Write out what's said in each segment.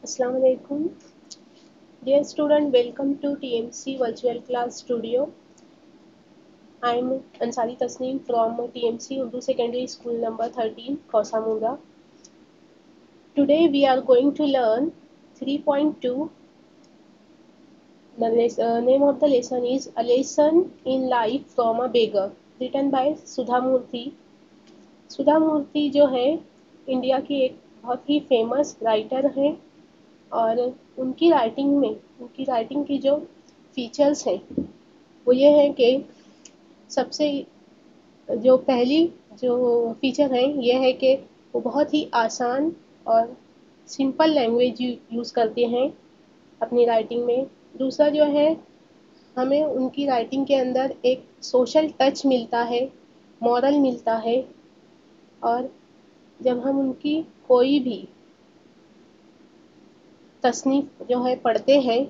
Assalamu alaikum. Dear student, welcome to TMC Virtual Class Studio. I am Ansari Tasneem from TMC Urdu Secondary School number 13, Kausamura. Today we are going to learn 3.2. The name of the lesson is A Lesson in Life from a Beggar, written by Sudha Murthy. सुधा मूर्ति जो है India की एक बहुत ही famous writer है और उनकी writing की जो फीचर्स हैं वो ये है कि सबसे जो पहली जो फीचर है ये है कि वो बहुत ही आसान और सिंपल लैंग्वेज यूज़ करते हैं अपनी राइटिंग में। दूसरा जो है हमें उनकी राइटिंग के अंदर एक सोशल टच मिलता है, मॉरल मिलता है और जब हम उनकी कोई भी तसनीफ जो है पढ़ते हैं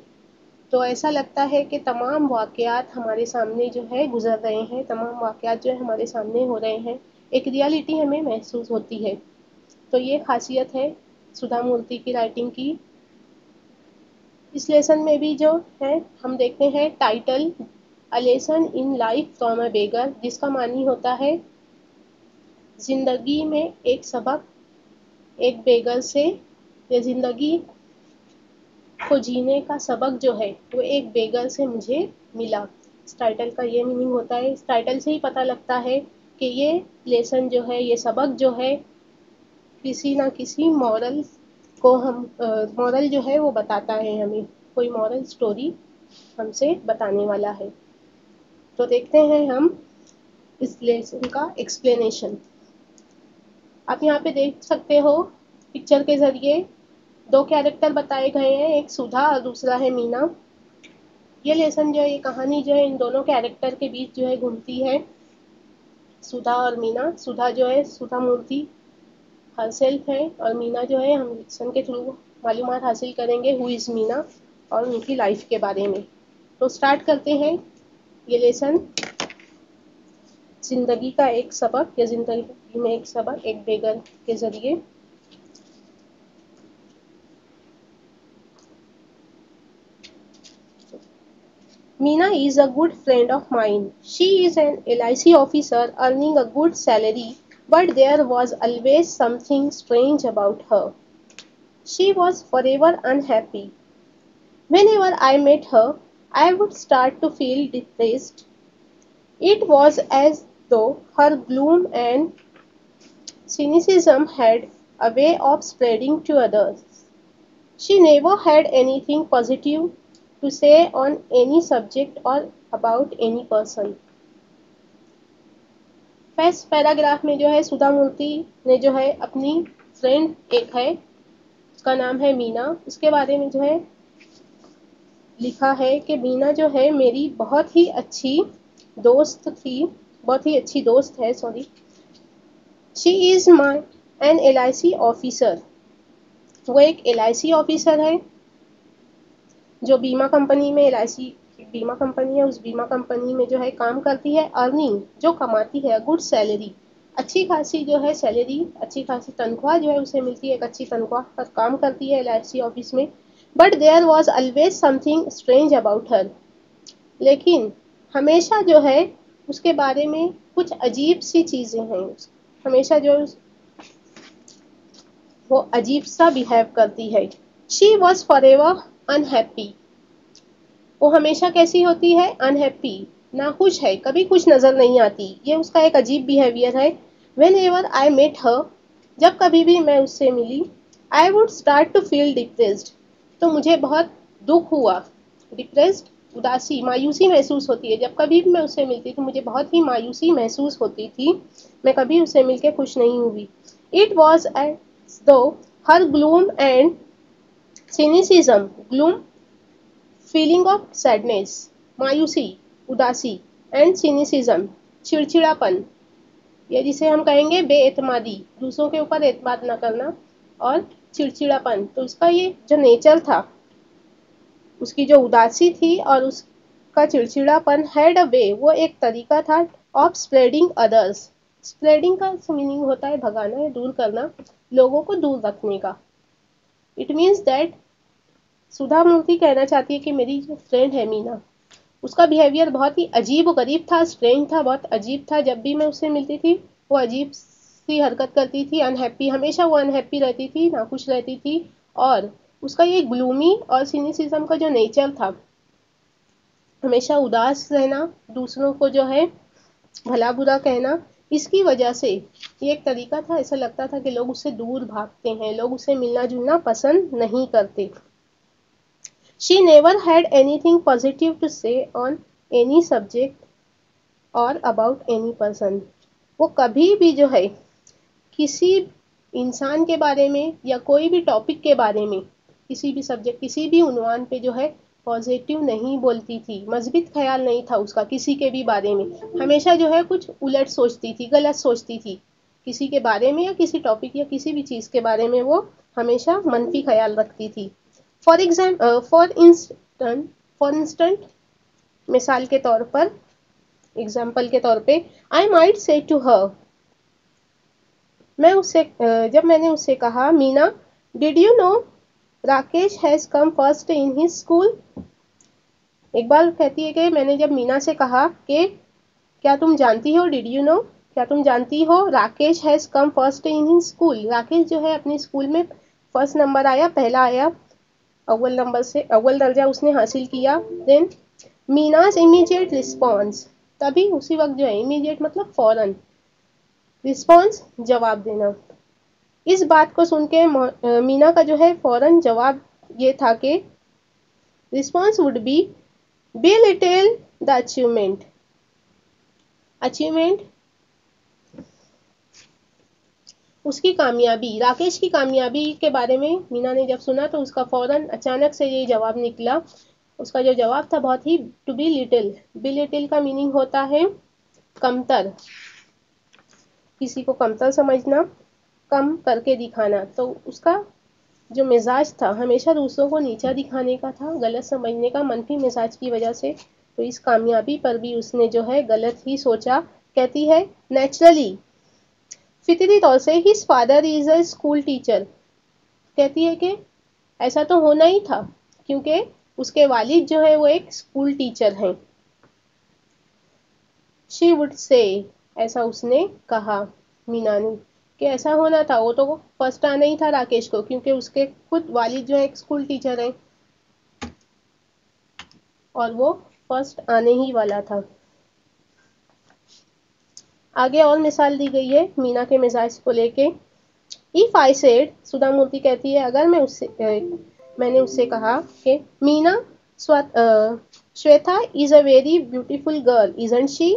तो ऐसा लगता है कि तमाम वाक़यात हमारे सामने जो है गुज़र रहे हैं, तमाम वाक़यात जो है हमारे सामने हो रहे हैं, एक रियलिटी हमें महसूस होती है। तो ये ख़ासियत है सुधा मूर्ति की राइटिंग की। इस लेसन में भी जो है हम देखते हैं title a lesson in life from a beggar, जिसका मानी होता है ज़िंदगी में एक सबक एक बेगर से, या ज़िंदगी को जीने का सबक जो है वो एक बेगर से मुझे मिला। इस टाइटल का ये मीनिंग होता है। इस टाइटल से ही पता लगता है कि ये लेसन जो है, ये सबक जो है किसी ना किसी मॉरल को मॉरल जो है वो बताता है, हमें कोई मॉरल स्टोरी हमसे बताने वाला है। तो देखते हैं हम इस लेसन का एक्सप्लेनेशन। आप यहाँ पे देख सकते हो पिक्चर के ज़रिए दो कैरेक्टर बताए गए हैं, एक सुधा और दूसरा है मीना। ये लेसन जो है, ये कहानी जो है इन दोनों कैरेक्टर के बीच जो है घूमती है, सुधा और मीना। सुधा जो है सुधा मूर्ति हरसेल्फ है और मीना जो है हम लेसन के थ्रू मालूमात हासिल करेंगे हु इज़ मीना और उनकी लाइफ के बारे में। तो स्टार्ट करते हैं ये लेसन, ज़िंदगी का एक सबक या ज़िंदगी में एक सबक एक बेगर के ज़रिए। Meena is a good friend of mine. She is an LIC officer earning a good salary, but there was always something strange about her. She was forever unhappy. Whenever I met her, I would start to feel depressed. It was as though her gloom and cynicism had a way of spreading to others. She never had anything positive to say on any subject or about any person. First paragraph में जो है सुधा मूर्ति ने जो है अपनी friend एक है, उसका नाम है मीना, उसके बारे में जो है लिखा है कि मीना जो है मेरी बहुत ही अच्छी दोस्त थी, बहुत ही अच्छी दोस्त है, sorry. She is my an LIC officer, वो एक LIC ऑफिसर है जो बीमा कंपनी में, LIC बीमा कंपनी है, उस बीमा कंपनी में जो है काम करती है। अर्निंग जो कमाती है, गुड सैलरी, अच्छी खासी जो है सैलरी, अच्छी खासी तनख्वाह जो है उसे मिलती है, एक अच्छी तनख्वाह पर काम करती है LIC ऑफिस में। But there was always something strange about her, लेकिन हमेशा जो है उसके बारे में कुछ अजीब सी चीज़ें हैं, हमेशा जो वो अजीब सा बिहेव करती है। शी वॉज फॉरएवर अनहैप्पी, वो हमेशा कैसी होती है, अनहैप्पी, नाखुश है, कभी खुश नज़र नहीं आती, ये उसका एक अजीब बिहेवियर है। Whenever I met her, जब कभी भी मैं उससे मिली, I would start to feel depressed, तो मुझे बहुत दुख हुआ, डिप्रेस्ड उदासी, मायूसी महसूस होती है। जब कभी भी मैं उससे मिलती थी मुझे बहुत ही मायूसी महसूस होती थी, मैं कभी उससे मिलकर खुश नहीं हुई। It was as though her gloom and cynicism, gloom feeling of sadness, मायूसी, उदासी, एंड सिनिसिज्म, चिड़चिड़ापन, या जिसे हम कहेंगे बेएतमादी, दूसरों के ऊपर एतमाद न करना, और चिड़चिड़ापन, तो उसका ये जो नेचर था, उसकी जो उदासी थी और उसका चिड़चिड़ापन, हैड अ वे, वो एक तरीका था, ऑफ स्प्रेडिंग अदर्स, स्प्रेडिंग का मीनिंग होता है भगाना या दूर करना, लोगों को दूर रखने का। इट मीन्स दैट सुधा मूर्ति कहना चाहती है कि मेरी जो फ्रेंड है मीना, उसका बिहेवियर बहुत ही अजीब और गरीब था, स्ट्रेंज था, बहुत अजीब था। जब भी मैं उससे मिलती थी वो अजीब सी हरकत करती थी, अनहैप्पी, हमेशा वो अनहैप्पी रहती थी, नाखुश रहती थी। और उसका ये ग्लूमी और सिनिसिज्म का जो नेचर था, हमेशा उदास रहना, दूसरों को जो है भला बुरा कहना, इसकी वजह से ये एक तरीका था, ऐसा लगता था कि लोग उससे दूर भागते हैं, लोग उससे मिलना जुलना पसंद नहीं करते। She never had anything positive to say on any subject और अबाउट एनी पर्सन। वो कभी भी जो है किसी इंसान के बारे में या कोई भी टॉपिक के बारे में, किसी भी सब्जेक्ट, किसी भी उन्वान पे जो है पॉजिटिव नहीं बोलती थी, मस्बित ख्याल नहीं था उसका किसी के भी बारे में। हमेशा जो है कुछ उलट सोचती थी, गलत सोचती थी किसी के बारे में, या किसी टॉपिक या किसी भी चीज़ के बारे में वो हमेशा मनफी ख्याल रखती थी। फॉर इंस्टेंट, मिसाल के तौर पर, एग्जाम्पल के तौर पे, I might say to her, जब मैंने उससे कहा, Meena, did you know Rakesh has come first in his school. एक बार कहती है कि मैंने जब मीना से कहा कि क्या तुम जानती हो, डिड यू नो, क्या तुम जानती हो, Rakesh has come first in his school, Rakesh जो है अपने स्कूल में फर्स्ट नंबर आया, पहला आया, अव्वल नंबर से अव्वल दर्जा उसने हासिल किया। देन मीनाज इमीडिएट रिस्पॉन्स, तभी उसी वक्त जो है, इमीडिएट मतलब फौरन, रिस्पॉन्स जवाब देना। इस बात को सुन के मीना का जो है फौरन जवाब ये था कि response would be little the achievement, achievement उसकी कामयाबी, राकेश की कामयाबी के बारे में मीना ने जब सुना तो उसका फौरन अचानक से ये जवाब निकला। उसका जो जवाब था बहुत ही, to be little, be little का मीनिंग होता है कमतर, किसी को कमतर समझना, कम करके दिखाना। तो उसका जो मिजाज था हमेशा दूसरों को नीचा दिखाने का था, गलत समझने का, मनफी मिजाज की वजह से। तो इस कामयाबी पर भी उसने जो है गलत ही सोचा। कहती है, नेचुरली, फितरी तौर से, his father is a school teacher. कहती है कि ऐसा तो होना ही था क्योंकि उसके वालिद जो है वो एक स्कूल टीचर हैं। शी वुड से, ऐसा उसने कहा, मीना ने, कि ऐसा होना था, वो तो फर्स्ट आना ही था राकेश को, क्योंकि उसके खुद वालिद जो है एक स्कूल टीचर हैं और वो फर्स्ट आने ही वाला था। आगे और मिसाल दी गई है मीना के मिजाज को लेके। इफ आई सेड, सुधा मूर्ति कहती है, अगर मैंने उससे कहा कि Meena, Shweta is a very beautiful girl, isn't she.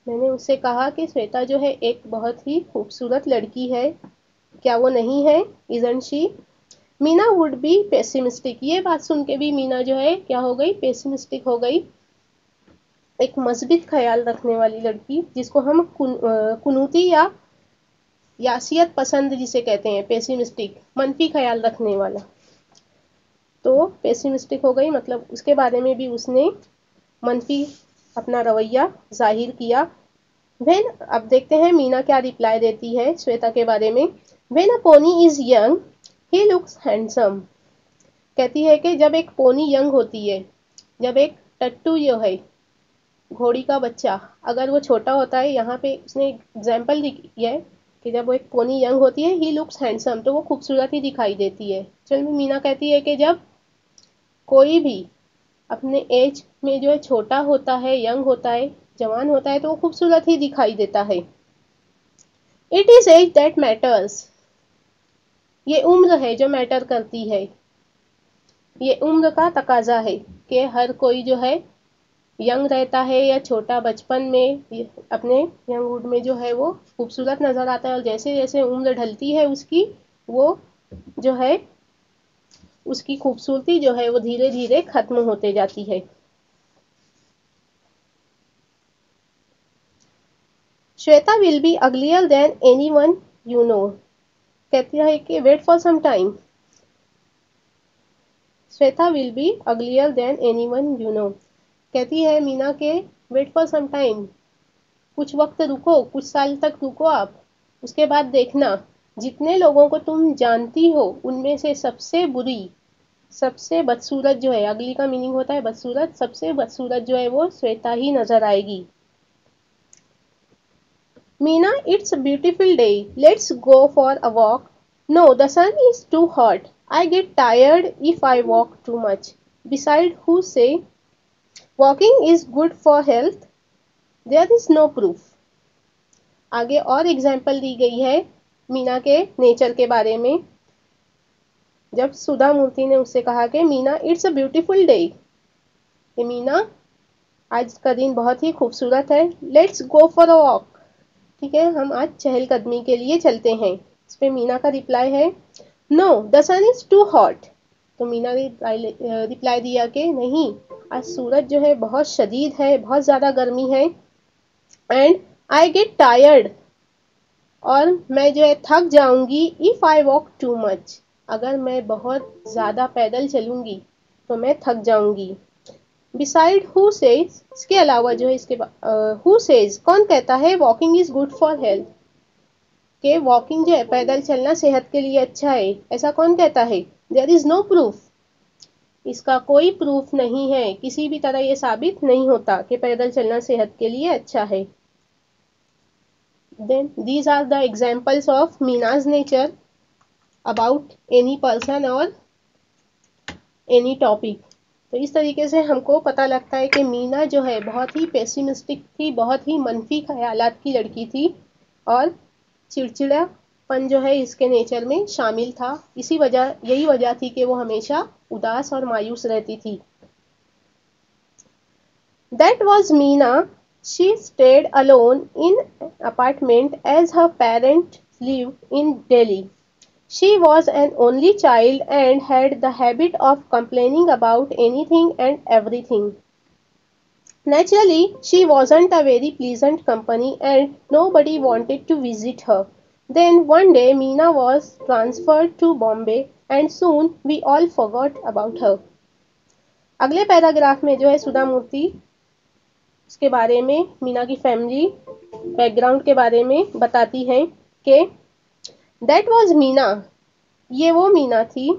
मैंने उससे कहा कि श्वेता जो है एक बहुत ही खूबसूरत लड़की है, क्या वो नहीं है, isn't she. Meena would be pessimistic, ये बात सुन के भी मीना जो है क्या हो गई, पेसिमिस्टिक हो गई। एक मस्बित ख्याल रखने वाली लड़की, जिसको हम कुनूती या यासियत पसंद जिसे कहते हैं, पेसिमिस्टिक, मनफी ख्याल रखने वाला। तो पेसिमिस्टिक हो गई, मतलब उसके बारे में भी उसने मनफी अपना रवैया जाहिर किया। वेन, अब देखते हैं मीना क्या रिप्लाई देती है श्वेता के बारे में। When a pony is young he looks handsome. कहती है कि जब एक पोनी यंग होती है, जब एक टट्टू जो है, घोड़ी का बच्चा, अगर वो छोटा होता है, यहाँ पे उसने एग्जाम्पल दिया है कि जब वो एक पोनी यंग होती है, ही लुक्स हैंडसम, तो वो खूबसूरत ही दिखाई देती है। चल मीना कहती है कि जब कोई भी अपने एज में जो है छोटा होता है, यंग होता है, जवान होता है, तो वो खूबसूरत ही दिखाई देता है। It is age that matters, ये उम्र है जो मैटर करती है, ये उम्र का तकाजा है कि हर कोई जो है यंग रहता है या छोटा, बचपन में अपने यंगहुड में जो है वो खूबसूरत नजर आता है, और जैसे जैसे उम्र ढलती है उसकी, वो जो है उसकी खूबसूरती जो है वो धीरे धीरे खत्म होते जाती है। Shweta will be uglier than anyone you know. कहती है कि wait for some time, Shweta will be uglier than anyone you know. कहती है मीना के, वेट फॉर सम टाइम, कुछ वक्त रुको, कुछ साल तक रुको आप, उसके बाद देखना, जितने लोगों को तुम जानती हो उनमें से सबसे बुरी सबसे बदसूरत जो है, अगली का मीनिंग होता है बदसूरत, सबसे बदसूरत जो है वो श्वेता ही नजर आएगी। Meena, it's a beautiful day. Let's go for a walk. No, the sun is too hot. I get tired if I walk too much. Beside who say walking is good for health? There is no proof. आगे और example दी गई है मीना के nature के बारे में। जब सुधा मूर्ति ने उससे कहा कि Meena, it's a beautiful day, कि मीना आज का दिन बहुत ही खूबसूरत है। Let's go for a walk, ठीक है, हम आज चहलकदमी के लिए चलते हैं। इस पे मीना का रिप्लाई है no, the sun is too hot. तो मीना ने रिप्लाई दिया कि नहीं, आज सूरज जो है बहुत शदीद है, बहुत ज़्यादा गर्मी है। एंड आई गेट टायर्ड, और मैं जो है थक जाऊंगी if I walk too much, अगर मैं बहुत ज़्यादा पैदल चलूंगी तो मैं थक जाऊंगी। बिसाइड हु सेज, इसके अलावा जो है इसके हु सेज, कौन कहता है walking is good for health, कि वॉकिंग जो है पैदल चलना सेहत के लिए अच्छा है, ऐसा कौन कहता है? देयर इज नो प्रूफ, इसका कोई प्रूफ नहीं है, किसी भी तरह ये साबित नहीं होता कि पैदल चलना सेहत के लिए अच्छा है। Then these are the examples of Meena's nature about any person और एनी टॉपिक। तो इस तरीके से हमको पता लगता है कि मीना जो है बहुत ही पेसिमिस्टिक थी, बहुत ही मनफी ख्यालात की लड़की थी, और चिड़चिड़ापन जो है इसके नेचर में शामिल था। यही वजह थी कि वो हमेशा उदास और मायूस रहती थी। That was Meena. She stayed alone in apartment as her parents lived in Delhi. She was an only child and had the habit of complaining about anything and everything. Naturally, she wasn't a very pleasant company and nobody wanted to visit her. Then one day Meena was transferred to Bombay and soon we all forgot about her. अगले paragraph में जो है सुधा मूर्ति उसके बारे में, मीना की family background के बारे में बताती हैं कि दैट वाज मीना, ये वो मीना थी।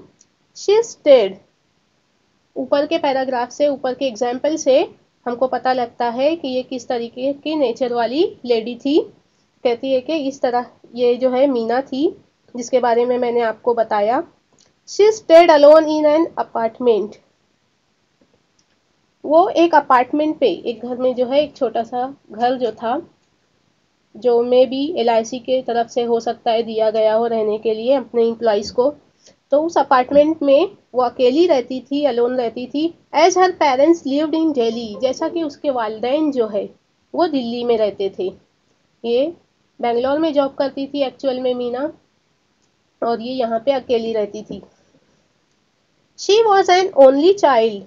शी स्टेड, ऊपर के पैराग्राफ से, ऊपर के एग्जाम्पल से हमको पता लगता है कि ये किस तरीके की नेचर वाली लेडी थी। कहती है कि इस तरह ये जो है मीना थी जिसके बारे में मैंने आपको बताया। She stayed alone in an apartment, वो एक अपार्टमेंट पे, एक घर में जो है, एक छोटा सा घर जो था, जो मे बी LIC के तरफ से हो सकता है दिया गया हो रहने के लिए अपने एम्प्लॉइज को। तो उस अपार्टमेंट में वो अकेली रहती थी, अलोन रहती थी। As her parents lived in Delhi, जैसा कि उसके वालिदैन जो है वो दिल्ली में रहते थे। ये बेंगलोर में जॉब करती थी एक्चुअल में मीना, और ये यहाँ पे अकेली रहती थी। She was an only child,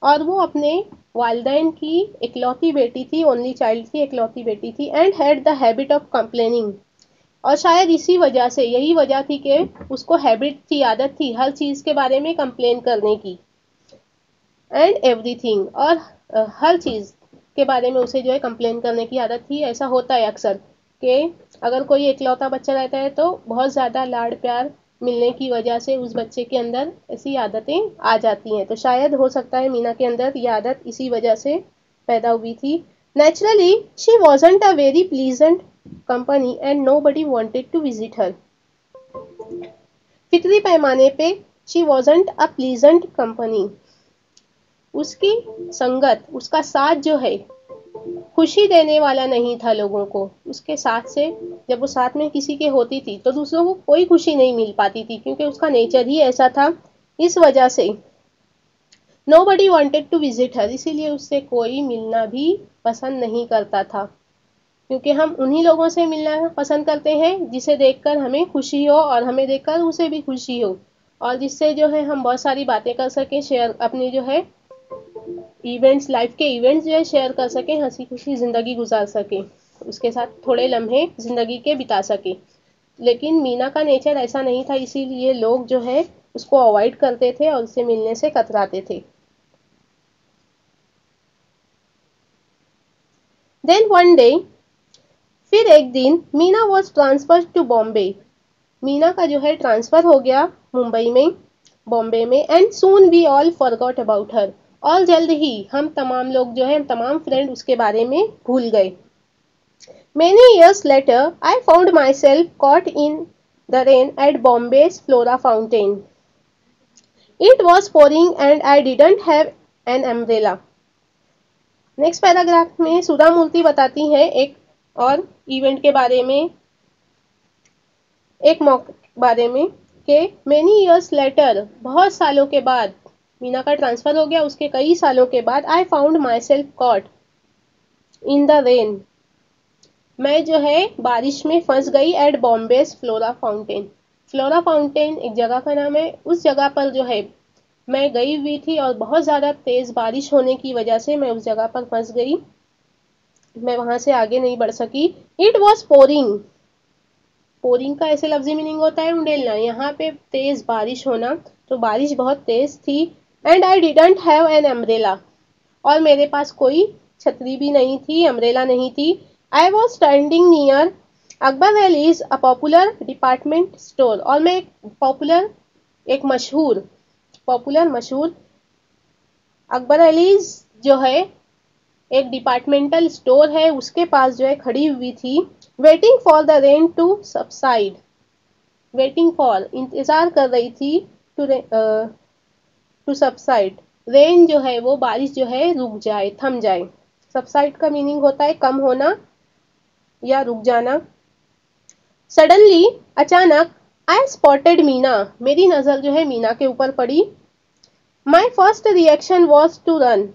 और वो अपने वालिदैन की इकलौती बेटी थी, ओनली चाइल्ड थी, इकलौती बेटी थी। And had the habit of complaining, और शायद इसी वजह से, यही वजह थी कि उसको हैबिट थी, आदत थी हर चीज़ के बारे में कंप्लेन करने की। एंड एवरीथिंग, और हर चीज़ के बारे में उसे जो है कंप्लेन करने की आदत थी। ऐसा होता है अक्सर कि अगर कोई इकलौता बच्चा रहता है तो बहुत ज़्यादा लाड़ प्यार मिलने की वजह से उस बच्चे के अंदर ऐसी आदतें आ जाती हैं। तो शायद हो सकता है मीना के अंदर ये आदत इसी वजह से पैदा हुई थी। Naturally she wasn't a very pleasant company and nobody wanted to visit her. फिक्री पैमाने पे she wasn't a pleasant company, उसकी संगत, उसका साथ जो है खुशी देने वाला नहीं था लोगों को। उसके साथ से, जब वो साथ में किसी के होती थी तो दूसरों को कोई खुशी नहीं मिल पाती थी, क्योंकि उसका नेचर ही ऐसा था। इस वजह से nobody wanted to visit her, इसीलिए उससे कोई मिलना भी पसंद नहीं करता था। क्योंकि हम उन्हीं लोगों से मिलना पसंद करते हैं जिसे देखकर हमें खुशी हो और हमें देखकर उसे भी खुशी हो, और जिससे जो है हम बहुत सारी बातें कर सकें, शेयर अपनी जो है इवेंट्स, लाइफ के इवेंट्स जो है शेयर कर सकें, हंसी खुशी ज़िंदगी गुजार सकें, उसके साथ थोड़े लम्हे ज़िंदगी के बिता सकें। लेकिन मीना का नेचर ऐसा नहीं था, इसीलिए लोग जो है उसको अवॉइड करते थे और उससे मिलने से कतराते थे। देन वन डे, फिर एक दिन, Meena was transfer to Bombay, Meena का जो है ट्रांसफ़र हो गया मुंबई में। बॉम्बे में, and soon we all forgot about her, और जल्द ही हम तमाम लोग जो है, हम तमाम फ्रेंड उसके बारे में भूल गए. Many years later, I found myself caught in the rain at Bombay's Flora Fountain. It was pouring and I didn't have an umbrella. Next paragraph में सुधा मूर्ति बताती हैं एक और इवेंट के बारे में, एक मौके बारे में कि मेनी ईयर्स लेटर, बहुत सालों के बाद, मीना का ट्रांसफर हो गया, उसके कई सालों के बाद, I found myself caught in the rain, मैं जो है बारिश में फंस गई एट बॉम्बे फ्लोरा फाउंटेन. फ्लोरा फाउंटेन एक जगह का नाम है. उस जगह पर जो है मैं गई हुई थी और बहुत ज़्यादा तेज़ बारिश होने की वजह से मैं उस जगह पर फंस गई. मैं वहां से आगे नहीं बढ़ सकी. इट वॉज पोरिंग, पोरिंग का ऐसे लफ्जी मीनिंग होता है उंडेलना, यहाँ पे तेज बारिश होना, तो बारिश बहुत तेज थी. And I didn't have an umbrella, और मेरे पास कोई छतरी भी नहीं थी, अम्ब्रेला नहीं थी. I was standing near Akbar valleys a popular department store, और मैं एक मशहूर अकबर वैलीज जो है एक डिपार्टमेंटल स्टोर है, उसके पास जो है खड़ी हुई थी. Waiting for the rain to subside, waiting for इंतजार कर रही थी, टू सबसाइड, रेन जो है वो बारिश जो है रुक जाए, थम जाए. सबसाइड का मीनिंग होता है कम होना या रुक जाना. सडनली, अचानक, आई स्पॉटेड मीना, मेरी नजर जो है मीना के ऊपर पड़ी. My first reaction was to run,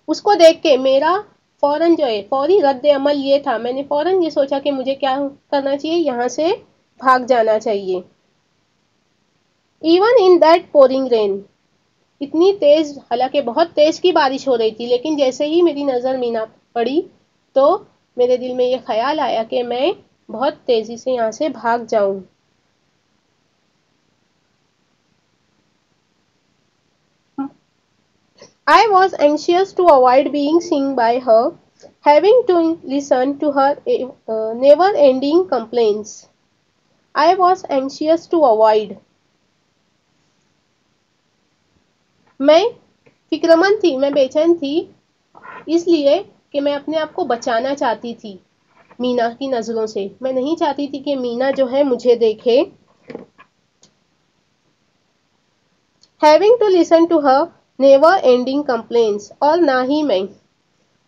उसको देख के मेरा फौरन जो है फौरी रद्द अमल ये था, मैंने फौरन ये सोचा कि मुझे क्या करना चाहिए, यहाँ से भाग जाना चाहिए. Even in that pouring rain, इतनी तेज, हालांकि बहुत तेज की बारिश हो रही थी, लेकिन जैसे ही मेरी नज़र मीना पड़ी तो मेरे दिल में ये ख्याल आया कि मैं बहुत तेजी से यहाँ से भाग जाऊं. I was anxious to avoid being seen by her, having to listen to her never-ending complaints. I was anxious to avoid. मैं फिक्रमंद थी, मैं बेचैन थी, इसलिए कि मैं अपने आप को बचाना चाहती थी मीना की नज़रों से. मैं नहीं चाहती थी कि मीना जो है मुझे देखे. Having to listen to her never ending complaints, और ना ही मैं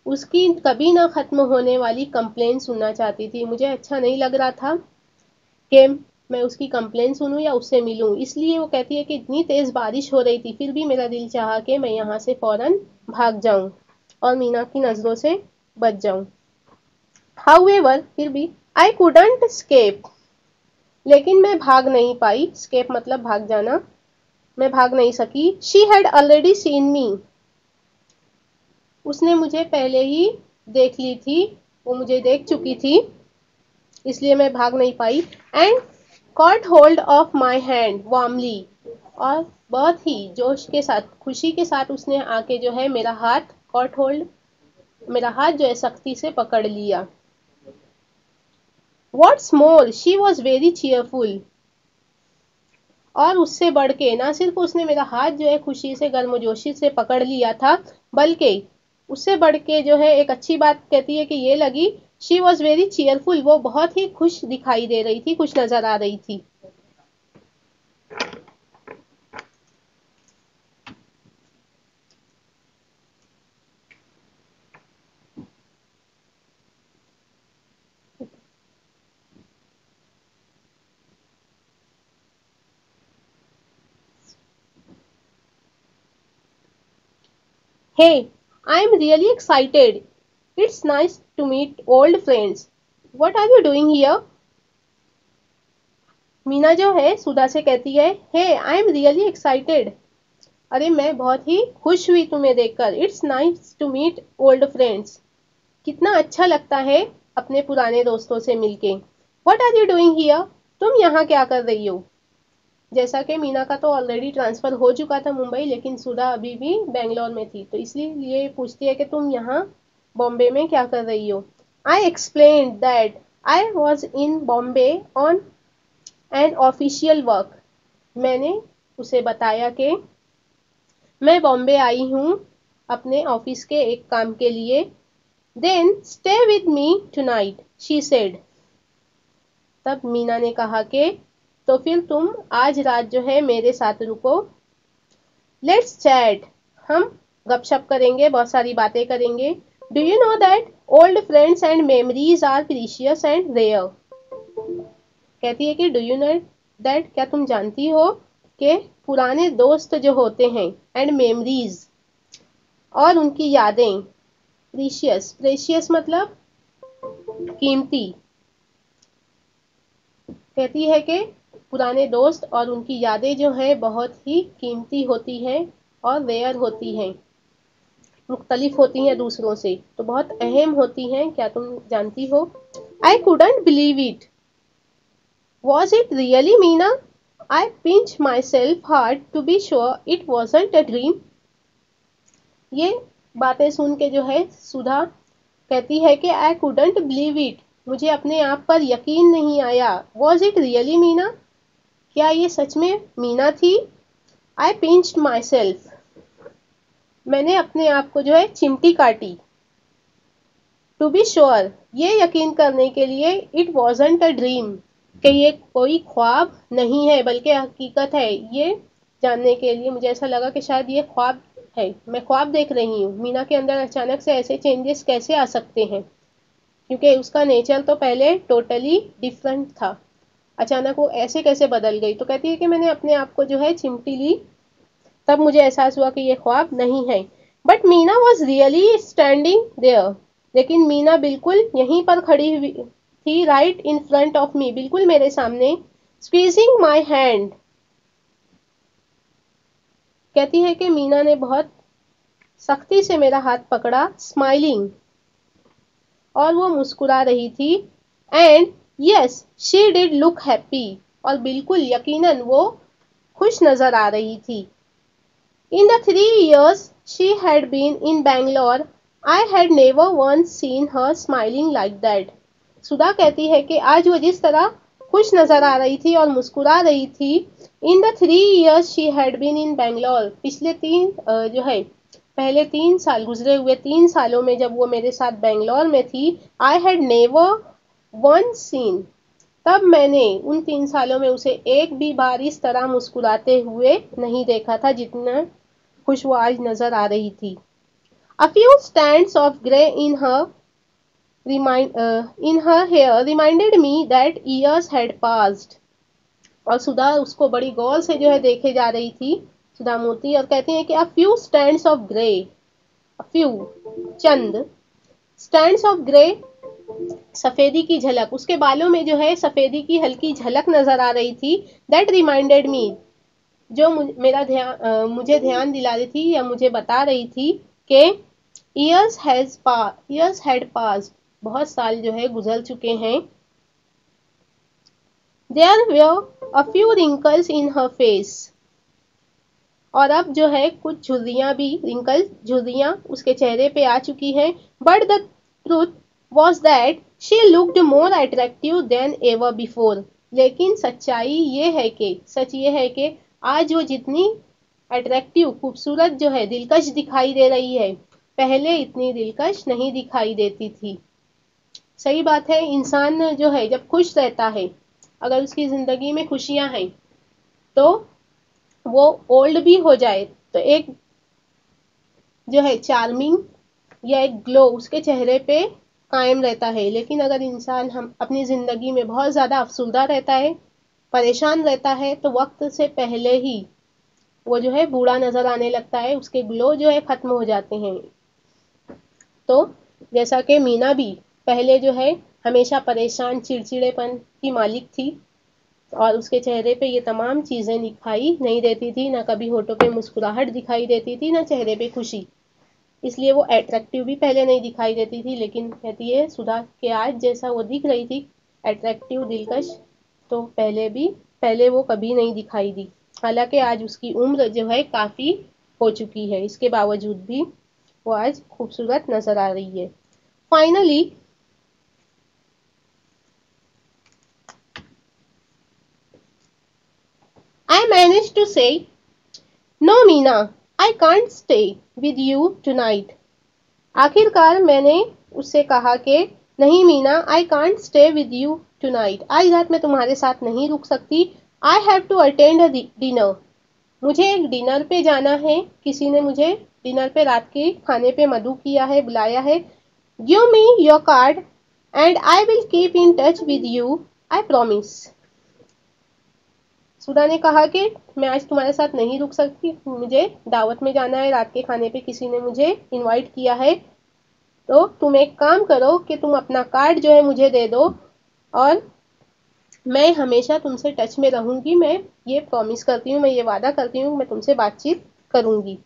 उसकी कभी ना ख़त्म होने वाली कंप्लेन सुनना चाहती थी. मुझे अच्छा नहीं लग रहा था कि मैं उसकी कंप्लेन सुनूं या उससे मिलूं. इसलिए वो कहती है कि इतनी तेज़ बारिश हो रही थी, फिर भी मेरा दिल चाहा कि मैं यहाँ से फ़ौरन भाग जाऊं और मीना की नज़रों से बच जाऊं. हाउएवर, फिर भी, आई कुडंट स्केप, लेकिन मैं भाग नहीं पाई. स्केप मतलब भाग जाना. मैं भाग नहीं सकी. शी हैड ऑलरेडी सीन मी, उसने मुझे पहले ही देख ली थी, वो मुझे देख चुकी थी, इसलिए मैं भाग नहीं पाई. And caught hold of my hand warmly, और बहुत ही जोश के साथ, खुशी के साथ उसने आके जो है मेरा हाथ, कॉट होल्ड, मेरा हाथ जो है सख्ती से पकड़ लिया. What's more, she was very cheerful, और उससे बढ़ के ना सिर्फ उसने मेरा हाथ जो है खुशी से, गर्मजोशी से पकड़ लिया था, बल्कि उससे बढ़ के जो है एक अच्छी बात कहती है कि ये लगी, शी वॉज वेरी चीयरफुल, वो बहुत ही खुश दिखाई दे रही थी, खुश नजर आ रही थी. Hey, I'm really excited. It's nice to meet old friends. What are you doing here? Meena जो है सुधा से कहती है, Hey, I'm really excited. अरे मैं बहुत ही खुश हुई तुम्हें देखकर. It's nice to meet old friends. कितना अच्छा लगता है अपने पुराने दोस्तों से मिलके. What are you doing here? तुम यहाँ क्या कर रही हो? जैसा कि मीना का तो ऑलरेडी ट्रांसफ़र हो चुका था मुंबई, लेकिन सुधा अभी भी बेंगलोर में थी, तो इसलिए ये पूछती है कि तुम यहाँ बॉम्बे में क्या कर रही हो. I explained that I was in Bombay on an official work, मैंने उसे बताया कि मैं बॉम्बे आई हूँ अपने ऑफिस के एक काम के लिए। Then stay with me tonight she said. तब मीना ने कहा कि तो फिर तुम आज रात जो है मेरे साथ रुको। लेट्स चैट, हम गपशप करेंगे, बहुत सारी बातें करेंगे। Do you know that old friends and memories are precious and rare. कहती है कि डू यू नो दैट, क्या तुम जानती हो कि पुराने दोस्त जो होते हैं एंड मेमोरीज और उनकी यादें, प्रीशियस, प्रेशियस मतलब कीमती। कहती है कि पुराने दोस्त और उनकी यादें जो हैं बहुत ही कीमती होती हैं और रेयर होती हैं, मुख्तलिफ होती हैं दूसरों से, तो बहुत अहम होती हैं, क्या तुम जानती हो। I couldn't believe it, was it really Meena. I pinch myself hard to be sure it wasn't a dream. ये बातें सुन के जो है सुधा कहती है कि आई कुडंट बिलीव इट, मुझे अपने आप पर यकीन नहीं आया। वॉज इट रियली मीना, क्या ये सच में मीना थी। आई पिंच्ड माई सेल्फ, मैंने अपने आप को जो है चिमटी काटी। टू बी श्योर, ये यकीन करने के लिए, इट वॉजंट अ ड्रीम, कि ये कोई ख्वाब नहीं है बल्कि हकीकत है। ये जानने के लिए मुझे ऐसा लगा कि शायद ये ख्वाब है, मैं ख्वाब देख रही हूँ। मीना के अंदर अचानक से ऐसे चेंजेस कैसे आ सकते हैं, क्योंकि उसका नेचर तो पहले टोटली डिफरेंट था, अचानक वो ऐसे कैसे बदल गई। तो कहती है कि मैंने अपने आप को जो है चिमटी ली, तब मुझे एहसास हुआ कि ये ख्वाब नहीं है। But Meena was really standing there, लेकिन मीना बिल्कुल यहीं पर खड़ी हुई थी, right in front of me, बिल्कुल मेरे सामने। स्क्वीजिंग माई हैंड, कहती है कि मीना ने बहुत सख्ती से मेरा हाथ पकड़ा। स्माइलिंग, और वो मुस्कुरा रही थी। And yes she did look happy, और बिल्कुल यकीनन वो खुश नजर आ रही थी। In the 3 years she had been in Bangalore, I had never once seen her smiling like that. सुधा कहती है कि आज वो जिस तरह खुश नजर आ रही थी और मुस्कुरा रही थी। In the 3 years she had been in Bangalore, पिछले जो है पहले 3 साल, गुजरे हुए 3 सालों में जब वो मेरे साथ बेंगलोर में थी, I had never once seen, तब मैंने उन 3 सालों में उसे एक भी बार इस तरह मुस्कुराते हुए नहीं देखा था जितना खुश वो आज नजर आ रही थी। A few strands of grey in her hair reminded me that years had passed. और सुधा उसको बड़ी गौर से जो है देखे जा रही थी, सुधा मूर्ति, और कहती है कि a few strands of grey, a few, Chand, strands of grey, सफेदी की झलक, उसके बालों में जो है सफेदी की हल्की झलक नजर आ रही थी। That reminded me, जो मुझे ध्यान दिला रही थी या मुझे बता रही थी कि years had passed, बहुत साल जो है गुजर चुके हैं। There were a few wrinkles in her face, और अब जो है कुछ झुर्रियां भी, रिंकल, झुर्रियां उसके चेहरे पे आ चुकी हैं। But the truth was that she looked more attractive than ever before. लेकिन सच्चाई ये है कि, सच ये है कि आज वो जितनी अट्रैक्टिव, खूबसूरत जो है, दिलकश दिखाई दे रही है, पहले इतनी दिलकश नहीं दिखाई देती थी। सही बात है, इंसान जो है जब खुश रहता है, अगर उसकी जिंदगी में खुशियां हैं, तो वो ओल्ड भी हो जाए तो एक जो है चार्मिंग या एक ग्लो उसके चेहरे पे कायम रहता है। लेकिन अगर इंसान हम अपनी जिंदगी में बहुत ज्यादा अफसुर्दा रहता है, परेशान रहता है, तो वक्त से पहले ही वो जो है बूढ़ा नजर आने लगता है, उसके ग्लो जो है खत्म हो जाते हैं। तो जैसा कि मीना भी पहले जो है हमेशा परेशान, चिड़चिड़ेपन की मालिक थी, और उसके चेहरे पे ये तमाम चीजें दिखाई नहीं देती थी, ना कभी होठों पे मुस्कुराहट दिखाई देती थी, ना चेहरे पे खुशी, इसलिए वो अट्रैक्टिव भी पहले नहीं दिखाई देती थी। लेकिन कहती है सुधा के आज जैसा वो दिख रही थी, अट्रैक्टिव, दिलकश, तो पहले वो कभी नहीं दिखाई दी। हालांकि आज उसकी उम्र जो है काफी हो चुकी है, इसके बावजूद भी वो आज खूबसूरत नजर आ रही है। Finally I managed to say, "No, Meena, I can't stay with you tonight." आखिरकार मैंने उससे कहा कि नहीं Meena, I can't stay with you tonight. आज रात मैं तुम्हारे साथ नहीं रुक सकती. I have to attend a dinner. मुझे एक डिनर पे जाना है. किसी ने मुझे डिनर पे रात के खाने पे मदऊ किया है, बुलाया है. Give me your card and I will keep in touch with you. I promise. सुधा ने कहा कि मैं आज तुम्हारे साथ नहीं रुक सकती, मुझे दावत में जाना है, रात के खाने पे किसी ने मुझे इनवाइट किया है. तो तुम एक काम करो कि तुम अपना कार्ड जो है मुझे दे दो और मैं हमेशा तुमसे टच में रहूंगी. मैं ये प्रॉमिस करती हूँ, मैं ये वादा करती हूँ, मैं तुमसे बातचीत करूंगी.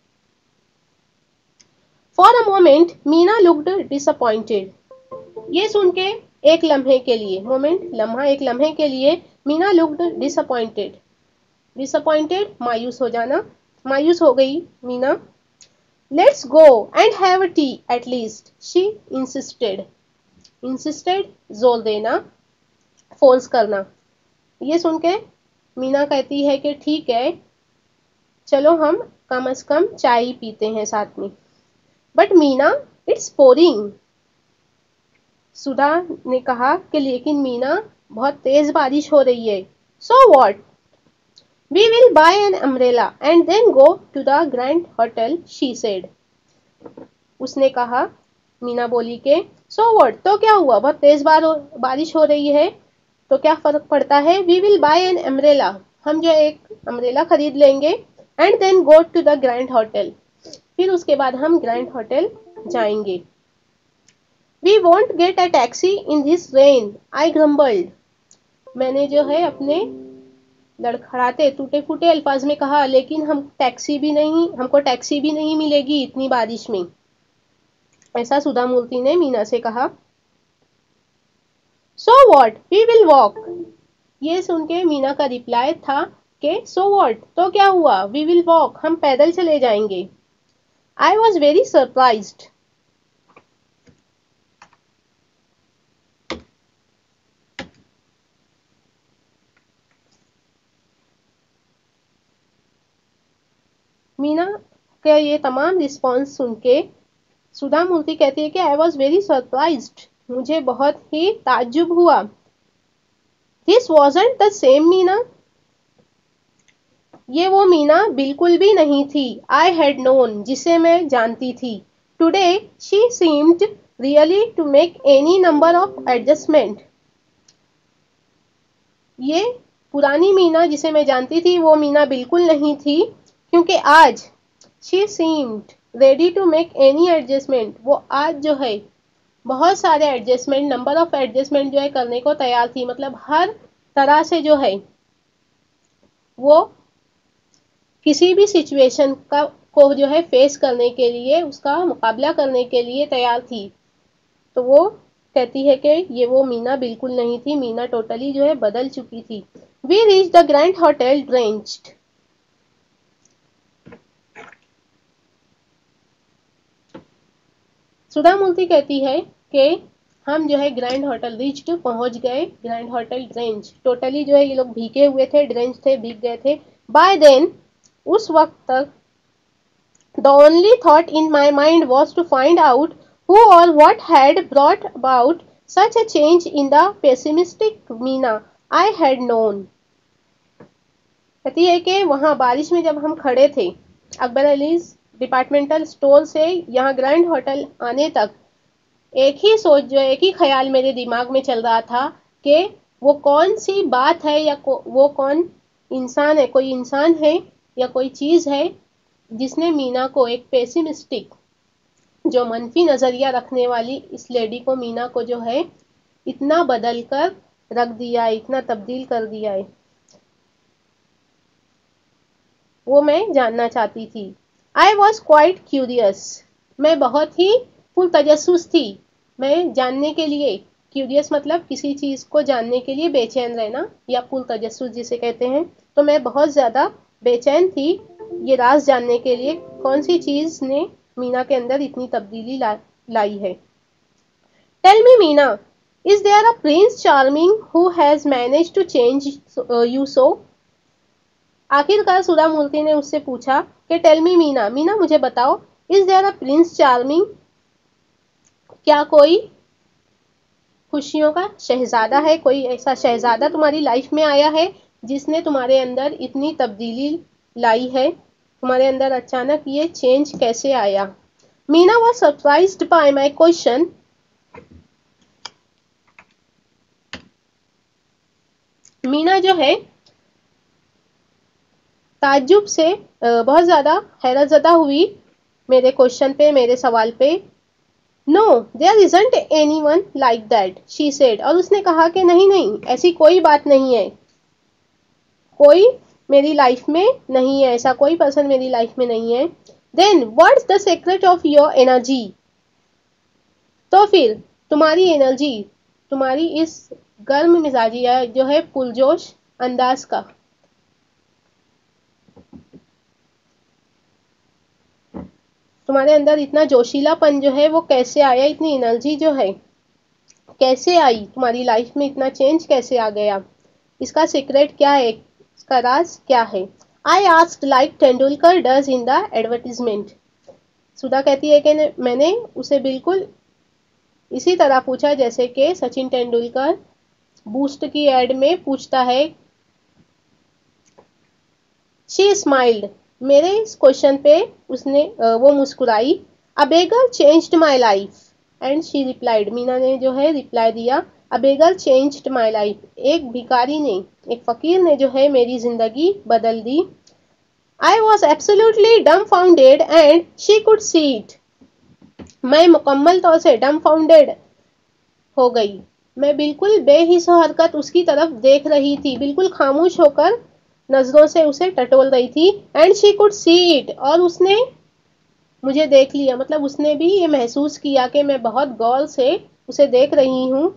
For a moment Meena looked disappointed. ये सुन के एक लम्हे के लिए, मोमेंट लम्हा, एक लम्हे के लिए मीना लुक्ड डिसअपॉइंटेड. डिसअपॉइंटेड मायूस हो जाना, मायूस हो गई Meena. Let's go and have a T at least, she insisted. Insisted जोर देना, फोर्स करना. ये सुन के मीना कहती है कि ठीक है, चलो हम कम से कम चाय ही पीते हैं साथ में. But Meena, it's pouring. Sudha ने कहा कि लेकिन मीना, बहुत तेज बारिश हो रही है. So what, we will buy an umbrella and then go to the grand Hotel, she said. उसने कहा, मीना बोली के सो व्हाट, तो क्या हुआ, बहुत तेज बारिश हो रही है तो क्या फर्क पड़ता है. We will buy an umbrella, हम जो एक अम्ब्रेला खरीद लेंगे. And then go to the grand hotel, फिर उसके बाद हम ग्रैंड होटल जाएंगे. We won't get a taxi in this rain, I grumbled. मैंने जो है अपने लड़खड़ाते टूटे फूटे अल्फाज में कहा, लेकिन हमको टैक्सी भी नहीं मिलेगी इतनी बारिश में. ऐसा सुधा मूर्ति ने मीना से कहा. So what, we will walk. ये सुन के मीना का रिप्लाई था कि सो व्हाट, तो क्या हुआ, वी विल वॉक, हम पैदल चले जाएंगे. I was very surprised. Meena का ये तमाम रिस्पॉन्स सुन के सुधा मूर्ति कहती है कि आई वॉज वेरी सरप्राइज्ड, मुझे बहुत ही ताज्जुब हुआ. This wasn't the same Meena, ये वो मीना बिल्कुल भी नहीं थी. आई हैड नोन, जिसे मैं जानती थी. Today she seemed really to make any number of adjustment. ये पुरानी मीना जिसे मैं जानती थी वो मीना बिल्कुल नहीं थी, क्योंकि आज she seemed ready to make any adjustment, वो आज जो है बहुत सारे एडजस्टमेंट, नंबर ऑफ एडजस्टमेंट जो है करने को तैयार थी. मतलब हर तरह से जो है वो किसी भी सिचुएशन को जो है फेस करने के लिए, उसका मुकाबला करने के लिए तैयार थी. तो वो कहती है कि ये वो मीना बिल्कुल नहीं थी, मीना टोटली जो है बदल चुकी थी. We reach the grand hotel drenched. Sudha Murthy कहती है कि हम जो है ग्रैंड होटल रीच्ड, पहुंच गए. ग्रैंड होटल ड्रेंच, टोटली जो है ये लोग भीगे हुए थे, ड्रेंच थे, भीग गए थे. बाय देन, उस वक्त तक, the only thought in my mind was to find out who or what had brought about such a change in the pessimistic Meena I had known. कहती है कि वहां बारिश में जब हम खड़े थे, अकबर अलीज डिपार्टमेंटल स्टोर से यहाँ ग्रैंड होटल आने तक, एक ही सोच, जो एक ही ख्याल मेरे दिमाग में चल रहा था कि वो कौन सी बात है या वो कौन इंसान है, कोई इंसान है या कोई चीज है जिसने मीना को, एक पेसिमिस्टिक, जो मनफी नजरिया रखने वाली इस लेडी को, मीना को जो है इतना बदल कर रख दिया है, इतना तब्दील कर दिया है. वो मैं जानना चाहती थी. आई वॉज क्वाइट क्यूरियस, मैं बहुत ही फुल तजस्सुस थी. मैं जानने के लिए, क्यूरियस मतलब किसी चीज को जानने के लिए बेचैन रहना, या फुल तजस्सुस जिसे कहते हैं. तो मैं बहुत ज्यादा बेचैन थी ये राज जानने के लिए, कौन सी चीज ने मीना के अंदर इतनी तब्दीली लाई है. Tell me Meena, is there a prince charming who has manage to change you so. आखिरकार सुधा मूर्ति ने उससे पूछा कि टेल मी मीना, मीना मुझे बताओ, is there a prince charming, क्या कोई खुशियों का शहजादा है, कोई ऐसा शहजादा तुम्हारी लाइफ में आया है जिसने तुम्हारे अंदर इतनी तब्दीली लाई है, तुम्हारे अंदर अचानक ये चेंज कैसे आया? Meena was surprised bye my question. Meena जो है ताज्जुब से बहुत ज्यादा हैरतजदा हुई मेरे क्वेश्चन पे, मेरे सवाल पे। No there isn't anyone like that she said, और उसने कहा कि नहीं नहीं, ऐसी कोई बात नहीं है, कोई मेरी लाइफ में नहीं है, ऐसा कोई पर्सन मेरी लाइफ में नहीं है। Then what's the secret of your energy, तो फिर तुम्हारी एनर्जी, तुम्हारी इस गर्म मिजाजिया जो है पुरजोश अंदाज का, तुम्हारे अंदर इतना जोशीलापन जो है वो कैसे आया, इतनी एनर्जी जो है कैसे आई तुम्हारी लाइफ में, इतना चेंज कैसे आ गया, इसका सीक्रेट क्या है, इसका राज क्या है? I asked like Tendulkar does in the advertisement. सुधा कहती है कि मैंने उसे बिल्कुल इसी तरह पूछा जैसे कि सचिन तेंदुलकर बूस्ट की एड में पूछता है। शी स्माइल्ड, मेरे इस क्वेश्चन पे उसने वो मुस्कुराई। A beggar changed my life and she replied, Meena ने जो है रिप्लाई दिया, अ बेगर चेंज्ड माई लाइफ, एक भिखारी ने, एक फकीर ने जो है मेरी जिंदगी बदल दी। I was absolutely dumbfounded and she could see it, मैं मुकम्मल तौर से डम्बफाउंडेड हो गई, मैं बिल्कुल बेहिस हरकत उसकी तरफ देख रही थी, बिल्कुल खामोश होकर नजरों से उसे टटोल रही थी। And she could see it, और उसने मुझे देख लिया, मतलब उसने भी ये महसूस किया कि मैं बहुत गौर से उसे देख रही हूँ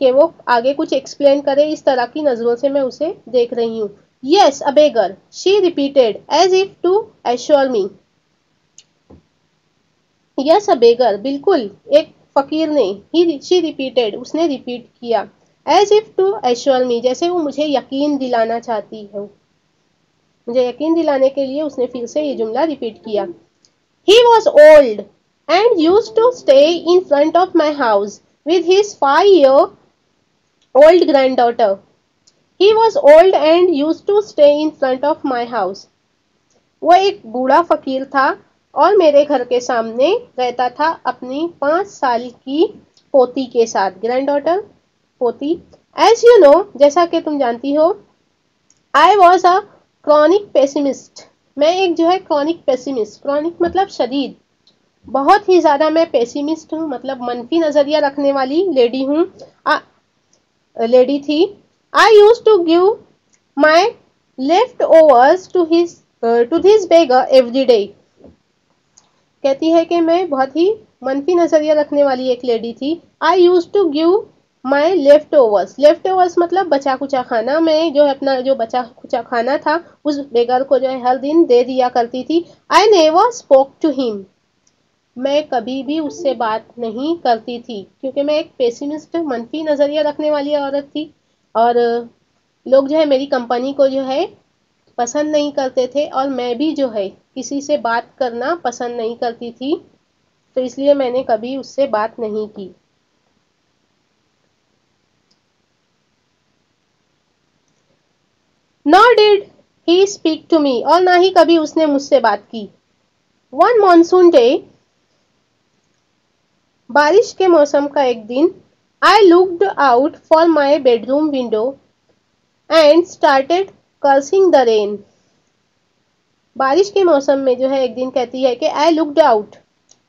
कि वो आगे कुछ एक्सप्लेन करे, इस तरह की नजरों से मैं उसे देख रही हूँ। Yes a beggar, she repeated as if to assure me. Yes a beggar, बिल्कुल एक फकीर ने, ही शी रिपीटेड, उसने रिपीट किया, as if to assure me, जैसे वो मुझे यकीन दिलाना चाहती है, मुझे यकीन दिलाने के लिए उसने फिर से ये जुमला रिपीट किया। He was old and used to stay in front of my house with his 5-year-old granddaughter. He was old and used to stay in front of my house. वो एक बूढ़ा फकीर था और मेरे घर के सामने रहता था अपनी 5 साल की पोती के साथ, ग्रैंड डॉटर, पोती। एज यू नो, जैसा कि तुम जानती हो, I was a chronic pessimist, मैं एक जो है क्रॉनिक पेसिमिस्ट, क्रॉनिक मतलब शदीद, बहुत ही ज्यादा मैं पेसिमिस्ट हूँ, मतलब मनफी नजरिया रखने वाली लेडी हूँ, लेडी थी। I use to give my left to this beggar every day, कहती है कि मैं बहुत ही मनफी नजरिया रखने वाली एक लेडी थी। I use to give my left मतलब बचा कुचा खाना, मैं जो है अपना जो बचा कुचा खाना था उस बेगर को जो है हर दिन दे दिया करती थी। I never spoke to him, मैं कभी भी उससे बात नहीं करती थी, क्योंकि मैं एक पेसिमिस्ट, मनफी नजरिया रखने वाली औरत थी, और लोग जो है मेरी कंपनी को जो है पसंद नहीं करते थे, और मैं भी जो है किसी से बात करना पसंद नहीं करती थी, तो इसलिए मैंने कभी उससे बात नहीं की। Nor did he speak to me, और ना ही कभी उसने मुझसे बात की। वन मॉनसून डे, बारिश के मौसम का एक दिन, I looked out for my bedroom window and started cursing the rain. बारिश के मौसम में जो है एक दिन कहती है कि आई लुक्ड आउट,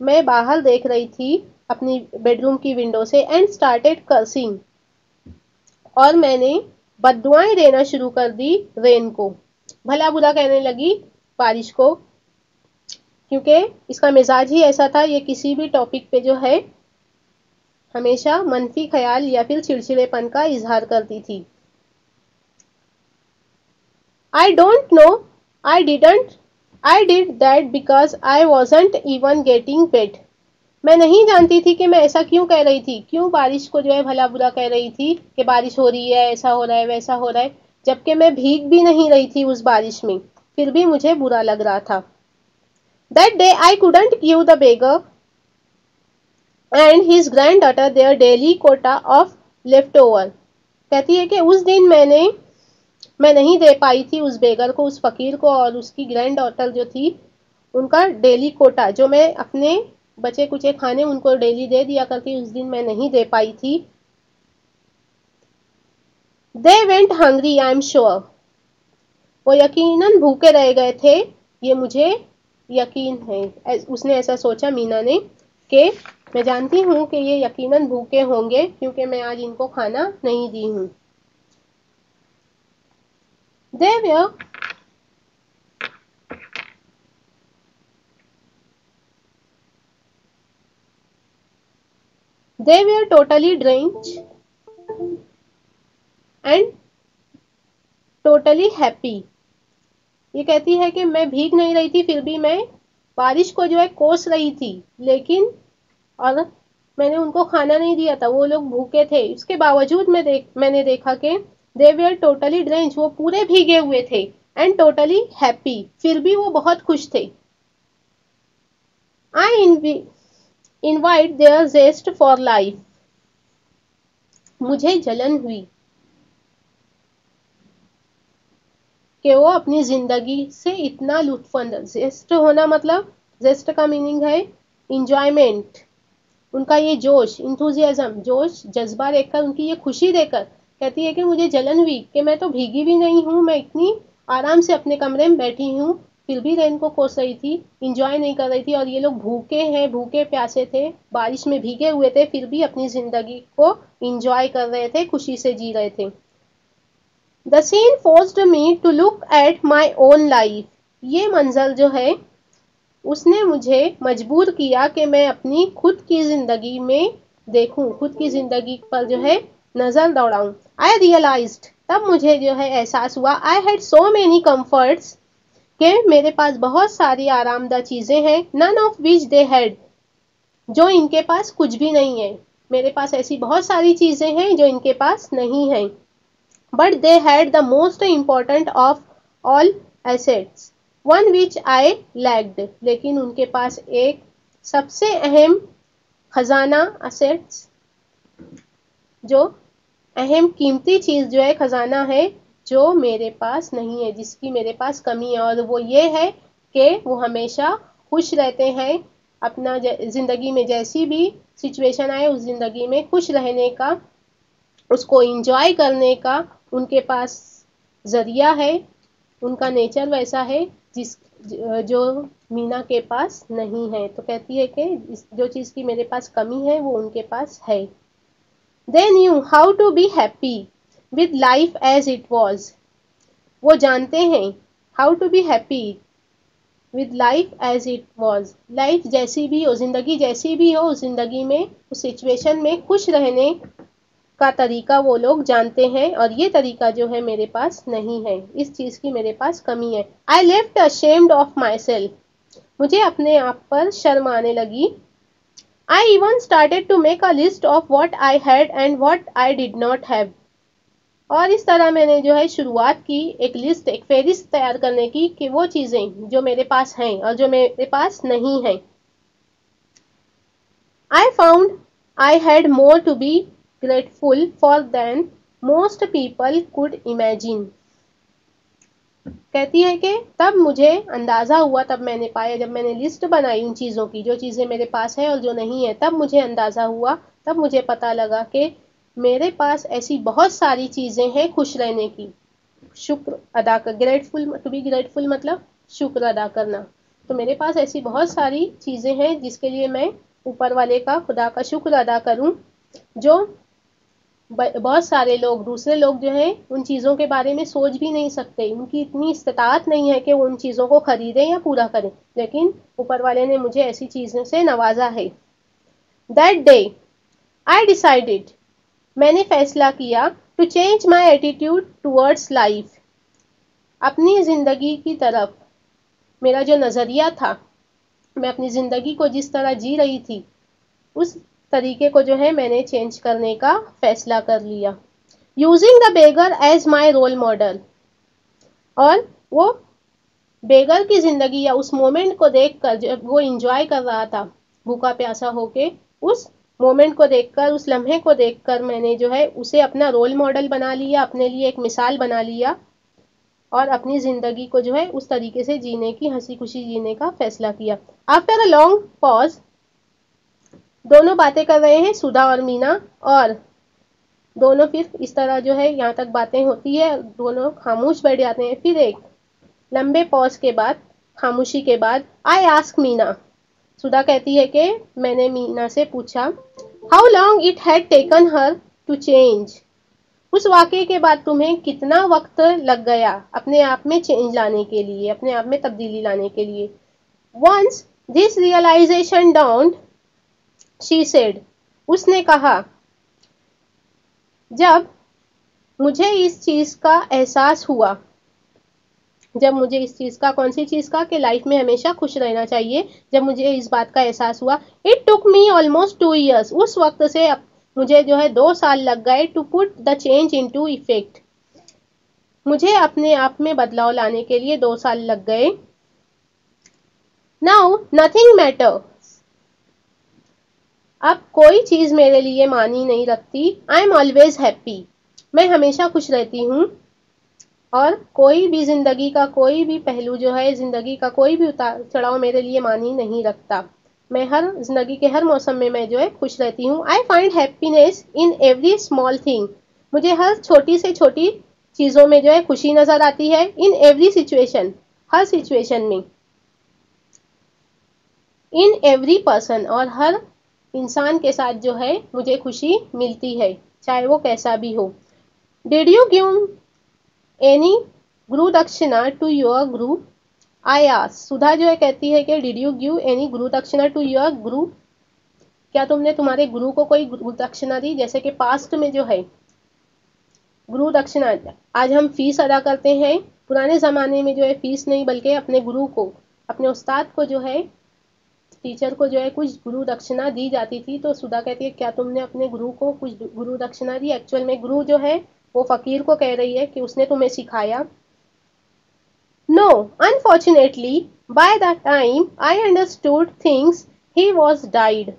मैं बाहर देख रही थी अपनी बेडरूम की विंडो से, एंड स्टार्टेड कर्सिंग, और मैंने बद्दुआएं देना शुरू कर दी रेन को, भला बुरा कहने लगी बारिश को, क्योंकि इसका मिजाज ही ऐसा था, ये किसी भी टॉपिक पे जो है हमेशा मनफी ख्याल या फिर चिड़चिड़ेपन का इजहार करती थी। I don't know, I didn't, I did that because I wasn't even getting wait, मैं नहीं जानती थी कि मैं ऐसा क्यों कह रही थी, क्यों बारिश को जो है भला बुरा कह रही थी कि बारिश हो रही है, ऐसा हो रहा है, वैसा हो रहा है। जबकि मैं भीग भी नहीं रही थी उस बारिश में, फिर भी मुझे बुरा लग रहा था। That day I couldn't give the beggar and his granddaughter their daily quota of leftover। कहती है कि उस दिन मैं नहीं दे पाई थी उस बेगर को, उस फकीर को और उसकी ग्रैंड डॉटर जो थी उनका डेली कोटा, जो मैं अपने बचे कुचे खाने उनको डेली दे दिया करती, उस दिन मैं नहीं दे पाई थी। They went hungry I am sure. वो यकीनन भूखे रह गए थे, ये मुझे यकीन है। उसने ऐसा सोचा मीना ने कि मैं जानती हूँ कि ये यकीनन भूखे होंगे क्योंकि मैं आज इनको खाना नहीं दी हूँ। They were totally drenched and totally happy। ये कहती है कि मैं भीग नहीं रही थी, फिर भी मैं बारिश को जो है कोस रही थी, लेकिन और मैंने उनको खाना नहीं दिया था, वो लोग भूखे थे। इसके बावजूद मैंने देखा कि दे वेयर टोटली ड्रेंच, वो पूरे भीगे हुए थे, एंड टोटली हैप्पी, फिर भी वो बहुत खुश थे। I envied their zest for life. मुझे जलन हुई कि वो अपनी जिंदगी से इतना लुत्फानंदोज, जेस्ट होना मतलब, जेस्ट का मीनिंग है इंजॉयमेंट, उनका ये जोश, इंथुजियाज्म, जोश, जज्बा देखकर, उनकी ये खुशी देखकर कहती है कि मुझे जलन हुई कि मैं तो भीगी भी नहीं हूँ, मैं इतनी आराम से अपने कमरे में बैठी हूँ, फिर भी रेन को कोस रही थी, इंजॉय नहीं कर रही थी, और ये लोग भूखे हैं, भूखे प्यासे थे, बारिश में भीगे हुए थे, फिर भी अपनी जिंदगी को इंजॉय कर रहे थे, खुशी से जी रहे थे। The scene forced me to look at my own life. ये मंजर जो है उसने मुझे मजबूर किया कि मैं अपनी खुद की जिंदगी में देखूं, खुद की जिंदगी पर जो है नजर दौड़ाऊं। आई रियलाइज्ड, तब मुझे जो है एहसास हुआ, I had so many comforts, कि मेरे पास बहुत सारी आरामदा चीजें हैं, none of which they had, जो इनके पास कुछ भी नहीं है। मेरे पास ऐसी बहुत सारी चीजें हैं जो इनके पास नहीं है। But they had the most important of all assets, one which I lacked, लेकिन उनके पास एक सबसे अहम खजाना, असेट्स, जो अहम कीमती चीज जो है, खजाना है, जो मेरे पास नहीं है, जिसकी मेरे पास कमी है, और वो ये है कि वो हमेशा खुश रहते हैं। अपना जिंदगी में जैसी भी सिचुएशन आए उस जिंदगी में खुश रहने का, उसको इंजॉय करने का उनके पास जरिया है, उनका नेचर वैसा है जिस जो मीना के पास नहीं है। तो कहती है कि जो चीज़ की मेरे पास कमी है वो उनके पास है। They knew how to be happy with life as it was. वो जानते हैं how to be happy with life as it was, life जैसी भी हो, जिंदगी जैसी भी हो, उस जिंदगी में, उस सिचुएशन में खुश रहने का तरीका वो लोग जानते हैं, और ये तरीका जो है मेरे पास नहीं है, इस चीज की मेरे पास कमी है। I left ashamed of myself, मुझे अपने आप पर शर्म आने लगी। I even started to make a list of what I had and what I did not have. और इस तरह मैंने जो है शुरुआत की, एक लिस्ट, एक फेरिस्त तैयार करने की कि वो चीजें जो मेरे पास हैं और जो मेरे पास नहीं है। I found I had more to be grateful for than most people could imagine. कहती है कि तब मुझे अंदाजा हुआ, तब मैंने पाया, जब मैंने लिस्ट बनाई उन चीज़ों की, जो चीज़ें मेरे पास है और जो नहीं है, तब मुझे अंदाजा हुआ, तब मुझे पता लगा कि मेरे पास ऐसी बहुत सारी चीज़ें हैं खुश रहने की, शुक्र अदा कर, ग्रेटफुल, टू बी ग्रेटफुल मतलब शुक्र अदा करना। तो मेरे पास ऐसी बहुत सारी चीज़ें हैं जिसके लिए मैं ऊपर वाले का, खुदा का शुक्र अदा करूं, जो बहुत सारे लोग, दूसरे लोग जो हैं उन चीज़ों के बारे में सोच भी नहीं सकते, उनकी इतनी इस्तात नहीं है कि वो उन चीज़ों को खरीदें या पूरा करें, लेकिन ऊपर वाले ने मुझे ऐसी चीज़ों से नवाजा है। दैट डे आई डिसाइडेड, मैंने फैसला किया, to change my attitude towards life, अपनी ज़िंदगी की तरफ मेरा जो नज़रिया था, मैं अपनी ज़िंदगी को जिस तरह जी रही थी उस तरीके को जो है मैंने चेंज करने का फैसला कर लिया। Using the beggar as my role model. और वो बेगर की जिंदगी या उस मोमेंट को देखकर जब वो इंजॉय कर रहा था भूखा प्यासा होके, उस मोमेंट को देखकर, उस लम्हे को देखकर मैंने जो है उसे अपना रोल मॉडल बना लिया, अपने लिए एक मिसाल बना लिया और अपनी जिंदगी को जो है उस तरीके से जीने की, हंसी खुशी जीने का फैसला किया। आफ्टर अ लॉन्ग पॉज, दोनों बातें कर रहे हैं सुधा और मीना, और दोनों फिर इस तरह जो है यहाँ तक बातें होती है, दोनों खामोश बैठ जाते हैं। फिर एक लंबे पॉज के बाद, खामोशी के बाद, आई आस्क मीना, सुधा कहती है कि मैंने मीना से पूछा, how long it had taken her to change, उस वाकये के बाद तुम्हें कितना वक्त लग गया अपने आप में चेंज लाने के लिए, अपने आप में तब्दीली लाने के लिए। Once this realisation dawned, she said, उसने कहा, जब मुझे इस चीज का एहसास हुआ, जब मुझे इस चीज का, कौन सी चीज का, कि लाइफ में हमेशा खुश रहना चाहिए, जब मुझे इस बात का एहसास हुआ, it took me almost 2 years, उस वक्त से मुझे जो है 2 साल लग गए, to put the change into effect, मुझे अपने आप में बदलाव लाने के लिए 2 साल लग गए। नाउ नथिंग मैटर, अब कोई चीज मेरे लिए मानी नहीं रखती। आई एम ऑलवेज हैप्पी, मैं हमेशा खुश रहती हूँ, और कोई भी जिंदगी का कोई भी पहलू जो है, जिंदगी का कोई भी उतार चढ़ाव मेरे लिए मानी नहीं रखता। मैं हर जिंदगी के हर मौसम में मैं जो है खुश रहती हूँ। I find happiness in every small thing, मुझे हर छोटी से छोटी चीजों में जो है खुशी नजर आती है। इन एवरी सिचुएशन, हर सिचुएशन में। इन एवरी पर्सन, और हर इंसान के साथ जो है मुझे खुशी मिलती है, चाहे वो कैसा भी हो। डिड यू गिव एनी गुरु दक्षिणा to your Guru, I ask, सुधा जो है कहती है कि डिड यू गिव एनी गुरु दक्षिणा टू योर गुरु, क्या तुमने तुम्हारे गुरु को कोई गुरु दक्षिणा दी। जैसे कि पास्ट में जो है गुरु दक्षिणा, आज हम फीस अदा करते हैं, पुराने जमाने में जो है फीस नहीं बल्कि अपने गुरु को, अपने उस्ताद को जो है, टीचर को जो है कुछ गुरु दक्षिणा दी जाती थी। तो सुधा कहती है, क्या तुमने अपने गुरु को कुछ गुरु दक्षिणा दी। एक्चुअल में गुरु जो है वो फकीर को कह रही है कि उसने तुम्हें सिखाया। No, unfortunately by the time I understood things he was died,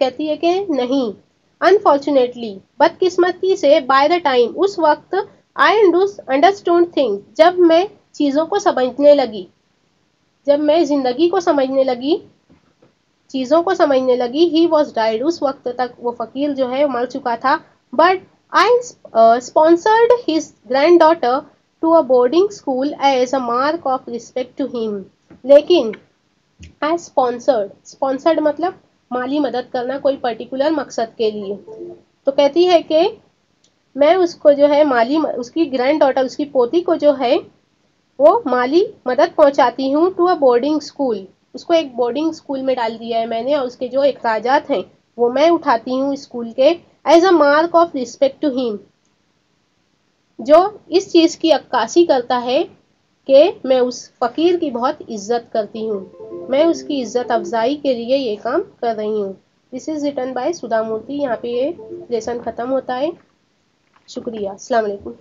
कहती है कि नहीं, अनफॉर्चुनेटली, बदकिस्मती से, बाय द टाइम, उस वक्त, आई अंडरस्टूड थिंग्स, जब मैं चीजों को समझने लगी, जब मैं जिंदगी को समझने लगी, चीजों को समझने लगी, ही वॉज डाइड, उस वक्त तक वो फकीर जो है मर चुका था। But I sponsored his granddaughter to a boarding school as a mark of respect to him, लेकिन आई स्पॉन्सर्ड मतलब माली मदद करना कोई पर्टिकुलर मकसद के लिए। तो कहती है कि मैं उसको जो है माली, उसकी ग्रैंड डॉटर, उसकी पोती को जो है वो माली मदद पहुंचाती हूँ टू अ बोर्डिंग स्कूल, उसको एक बोर्डिंग स्कूल में डाल दिया है मैंने, और उसके जो अखराजात हैं वो मैं उठाती हूँ स्कूल के, as a mark of respect to him, जो इस चीज की अक्कासी करता है कि मैं उस फकीर की बहुत इज्जत करती हूँ, मैं उसकी इज्जत अफजाई के लिए ये काम कर रही हूँ। दिस इज रिटन बाय सुधा मूर्ति। यहाँ पे ये लेसन खत्म होता है। शुक्रिया, अस्सलाम वालेकुम।